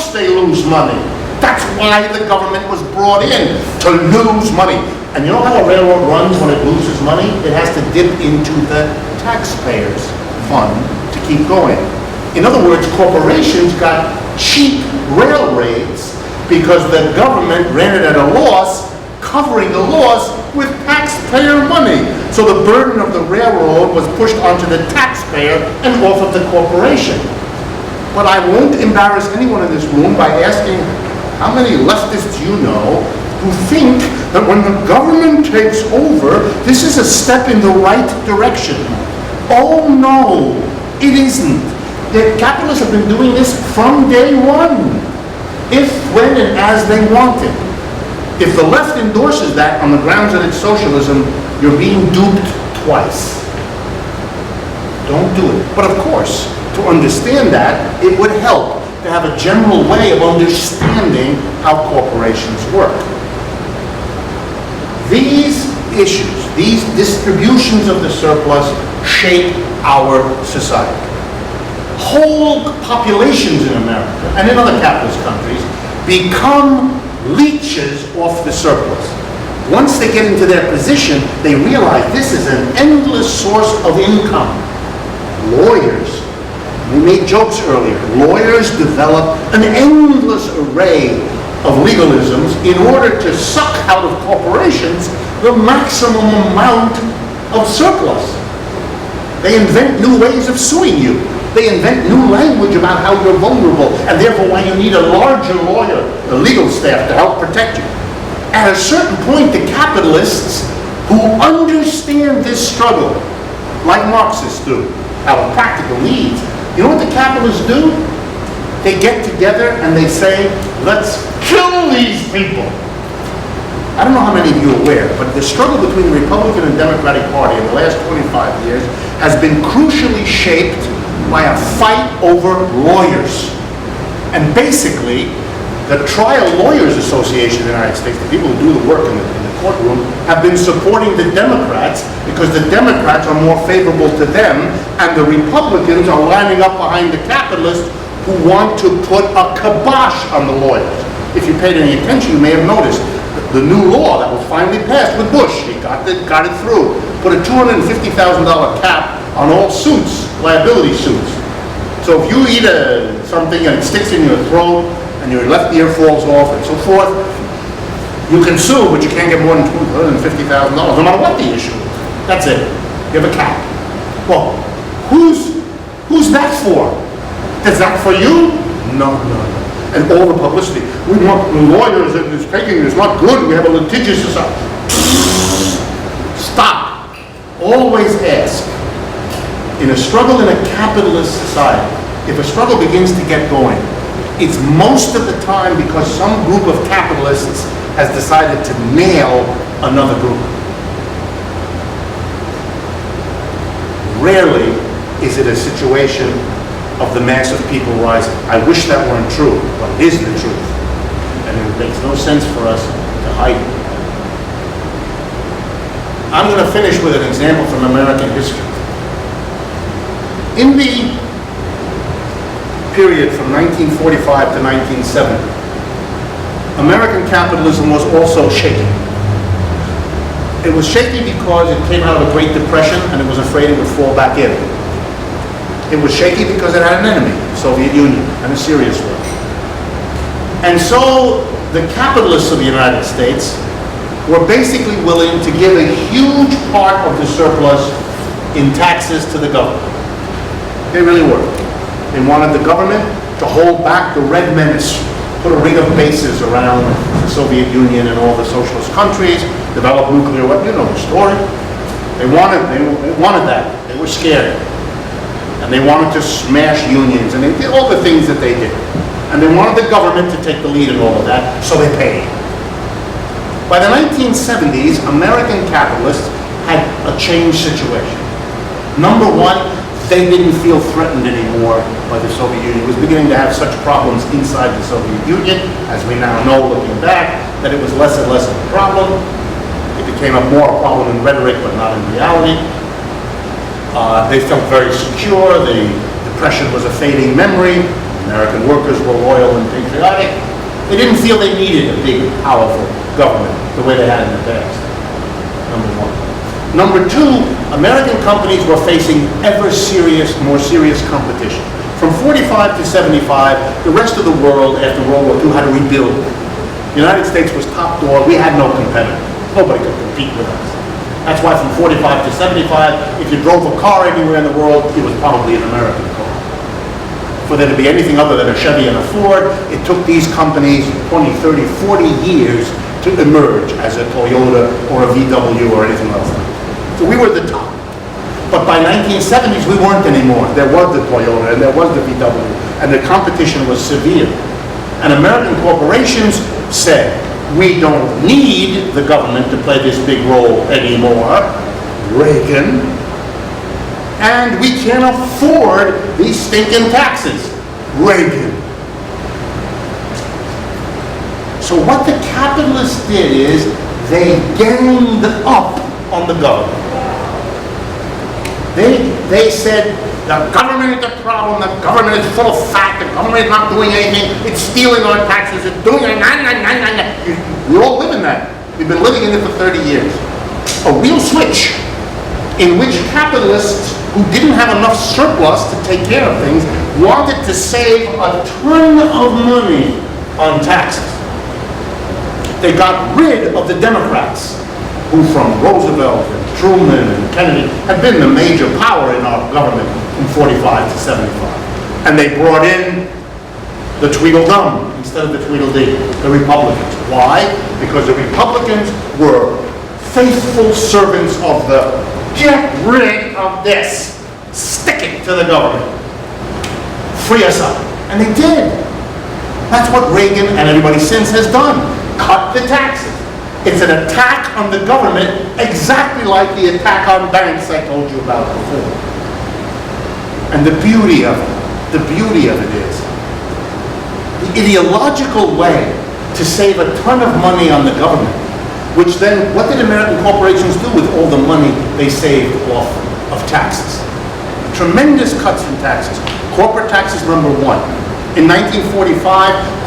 course they lose money. That's why the government was brought in, to lose money. And you know how a railroad runs when it loses money? It has to dip into the taxpayers' fund to keep going. In other words, corporations got cheap rail rates because the government ran it at a loss, covering the loss with taxpayer money. So the burden of the railroad was pushed onto the taxpayer and off of the corporation. But I won't embarrass anyone in this room by asking how many leftists you know who think that when the government takes over, this is a step in the right direction. Oh no, it isn't. The capitalists have been doing this from day one, if, when, and as they want it. If the left endorses that on the grounds that it's socialism, you're being duped twice. Don't do it. But of course, to understand that, it would help to have a general way of understanding how corporations work. These issues, these distributions of the surplus shape our society. Whole populations in America and in other capitalist countries become leeches off the surplus. Once they get into their position, they realize this is an endless source of income. Lawyers, we made jokes earlier, lawyers develop an endless array of legalisms in order to suck out of corporations the maximum amount of surplus. They invent new ways of suing you. They invent new language about how you're vulnerable, and therefore why you need a larger lawyer, a legal staff to help protect you. At a certain point, the capitalists who understand this struggle, like Marxists do, have practical needs. You know what the capitalists do? They get together and they say, let's kill these people. I don't know how many of you are aware, but the struggle between the Republican and Democratic Party in the last 25 years has been crucially shaped by a fight over lawyers. And basically, the Trial Lawyers Association in the United States, the people who do the work in the courtroom, have been supporting the Democrats because the Democrats are more favorable to them, and the Republicans are lining up behind the capitalists who want to put a kibosh on the lawyers. If you paid any attention, you may have noticed the new law that was finally passed with Bush. He got it through. Put a $250,000 cap on all suits, liability suits. So if you eat something and it sticks in your throat and your left ear falls off and so forth, you can sue, but you can't get more than $250,000, no matter what the issue is. That's it. You have a cap. Well, who's that for? Is that for you? No. And all the publicity. We want the lawyers that is taking it is not good. We have a litigious society. Stop. Always ask. In a struggle in a capitalist society, if a struggle begins to get going, it's most of the time because some group of capitalists has decided to nail another group. Rarely is it a situation of the mass of people rising. I wish that weren't true, but it is the truth. And it makes no sense for us to hide it. I'm going to finish with an example from American history. In the period from 1945 to 1970, American capitalism was also shaky. It was shaky because it came out of a Great Depression and it was afraid it would fall back in. It was shaky because it had an enemy, the Soviet Union, and a serious one. And so the capitalists of the United States were basically willing to give a huge part of the surplus in taxes to the government. They really were. They wanted the government to hold back the Red Menace, put a ring of bases around the Soviet Union and all the socialist countries, develop nuclear weapons. You know the story. They wanted that. They were scared. And they wanted to smash unions, and they did all the things that they did. And they wanted the government to take the lead in all of that, so they paid. By the 1970s, American capitalists had a changed situation. Number one, they didn't feel threatened anymore by the Soviet Union. It was beginning to have such problems inside the Soviet Union, as we now know looking back, that it was less and less of a problem. It became a more problem in rhetoric, but not in reality. They felt very secure. The Depression was a fading memory. American workers were loyal and patriotic. They didn't feel they needed a big, powerful government the way they had in the past, number one. Number two, American companies were facing more serious competition. From 45 to 75, the rest of the world after World War II had to rebuild. The United States was top dog. We had no competitor. Nobody could compete with us. That's why from 45 to 75, if you drove a car anywhere in the world, it was probably an American car. For there to be anything other than a Chevy and a Ford, it took these companies 20, 30, 40 years to emerge as a Toyota or a VW or anything else. So we were the top. But by 1970s, we weren't anymore. There was the Toyota and there was the VW, and the competition was severe. And American corporations said, we don't need the government to play this big role anymore, Reagan, and we can't afford these stinking taxes, Reagan. So what the capitalists did is they ganged up on the government. They said, the government is the problem, the government is full of fat, the government is not doing anything, it's stealing our taxes, it's doing it, we all live in that. We've been living in it for 30 years. A real switch in which capitalists who didn't have enough surplus to take care of things wanted to save a ton of money on taxes. They got rid of the Democrats, who from Roosevelt and Truman and Kennedy had been the major power in our government from 45 to 75. And they brought in the Tweedledum instead of the Tweedledee, the Republicans. Why? Because the Republicans were faithful servants of the get rid of this, stick it to the government, free us up. And they did. That's what Reagan and everybody since has done. Cut the taxes. It's an attack on the government, exactly like the attack on banks I told you about before. And the beauty of it is, the ideological way to save a ton of money on the government, which then, what did American corporations do with all the money they saved off of taxes? Tremendous cuts in taxes. Corporate taxes, number one. In 1945,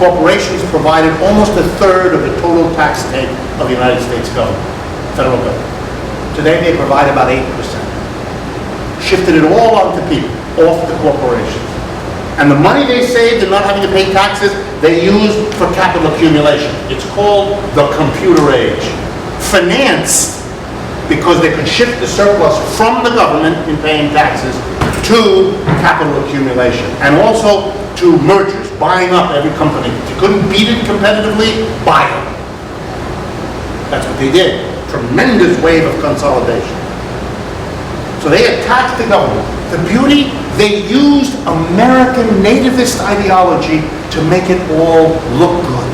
corporations provided almost a third of the total tax take of the United States government, federal government. Today they provide about 8%. Shifted it all onto people, off the corporations. And the money they saved and not having to pay taxes, they used for capital accumulation. It's called the computer age. Financed because they could shift the surplus from the government in paying taxes to capital accumulation. And also to mergers, buying up every company. If you couldn't beat it competitively, buy it. That's what they did. Tremendous wave of consolidation. So they attacked the government. The beauty, they used American nativist ideology to make it all look good.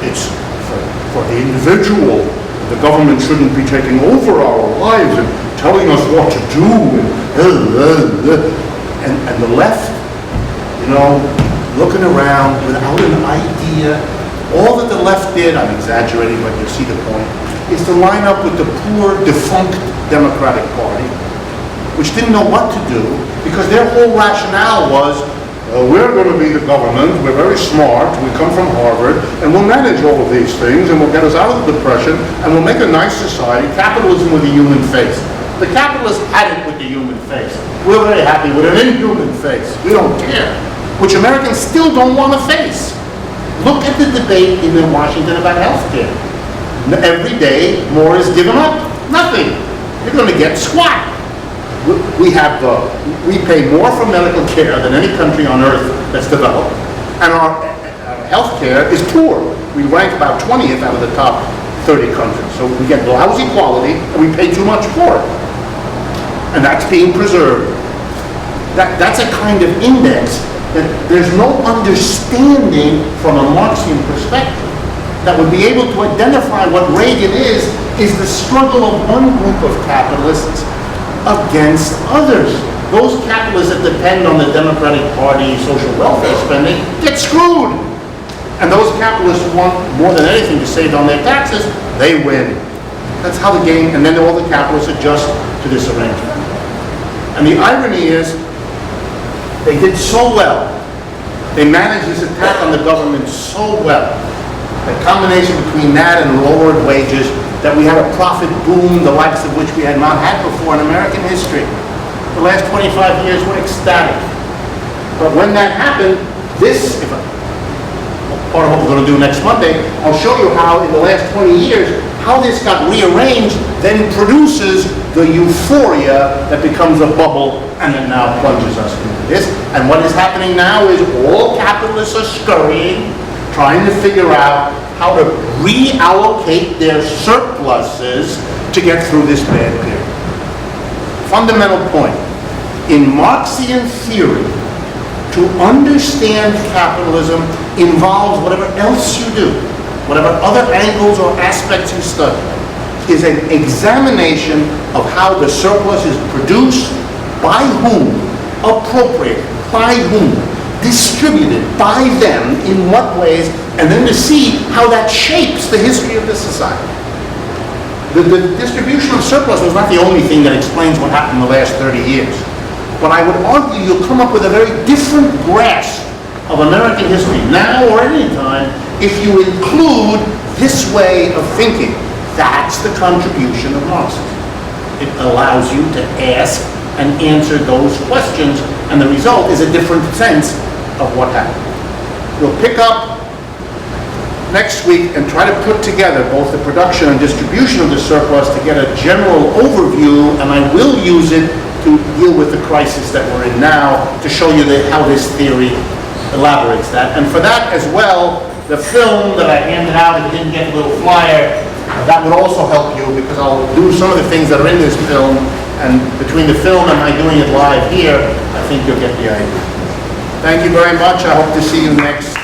It's for the individual. The government shouldn't be taking over our lives and telling us what to do. And the left, looking around without an idea. All that the left did, I'm exaggerating, but you see the point, is to line up with the poor, defunct Democratic Party, which didn't know what to do, because their whole rationale was, we're going to be the government, we're very smart, we come from Harvard, and we'll manage all of these things, and we'll get us out of the Depression, and we'll make a nice society, capitalism with a human face. The capitalists had it with the human face. We're very happy with an inhuman face. We don't care. Which Americans still don't want to face. Look at the debate in Washington about health care. Every day, more is given up. Nothing. You're going to get squat. We pay more for medical care than any country on earth that's developed, and our health care is poor. We rank about 20th out of the top 30 countries. So we get lousy quality, and we pay too much for it. And that's being preserved. That's a kind of index that there's no understanding from a Marxian perspective that would be able to identify what Reagan is the struggle of one group of capitalists against others. Those capitalists that depend on the Democratic Party social welfare spending get screwed. And those capitalists who want more than anything to save on their taxes, they win. That's how the game, and then all the capitalists adjust to this arrangement. And the irony is, they did so well They managed this attack on the government so well. The combination between that and lowered wages, that we had a profit boom, the likes of which we had not had before in American history. The last 25 years were ecstatic. But when that happened, this, part of what we're going to do next Monday, I'll show you how in the last 20 years, how this got rearranged, then produces the euphoria that becomes a bubble and then now plunges us into this. And what is happening now is all capitalists are scurrying, trying to figure out how to reallocate their surpluses to get through this bad period. Fundamental point. In Marxian theory, to understand capitalism involves whatever else you do, whatever other angles or aspects you study, is an examination of how the surplus is produced, by whom, appropriated, by whom, distributed by them, in what ways, and then to see how that shapes the history of the society. The distribution of surplus was not the only thing that explains what happened in the last 30 years. But I would argue you'll come up with a very different grasp of American history, now or at any time, if you include this way of thinking. That's the contribution of Marxism. It allows you to ask and answer those questions, and the result is a different sense of what happened. We'll pick up next week and try to put together both the production and distribution of the surplus to get a general overview, and I will use it to deal with the crisis that we're in now, to show you how this theory elaborates that. And for that as well, the film that I handed out, if you didn't get a little flyer, that would also help you, because I'll do some of the things that are in this film, and between the film and my doing it live here, I think you'll get the idea. Thank you very much. I hope to see you next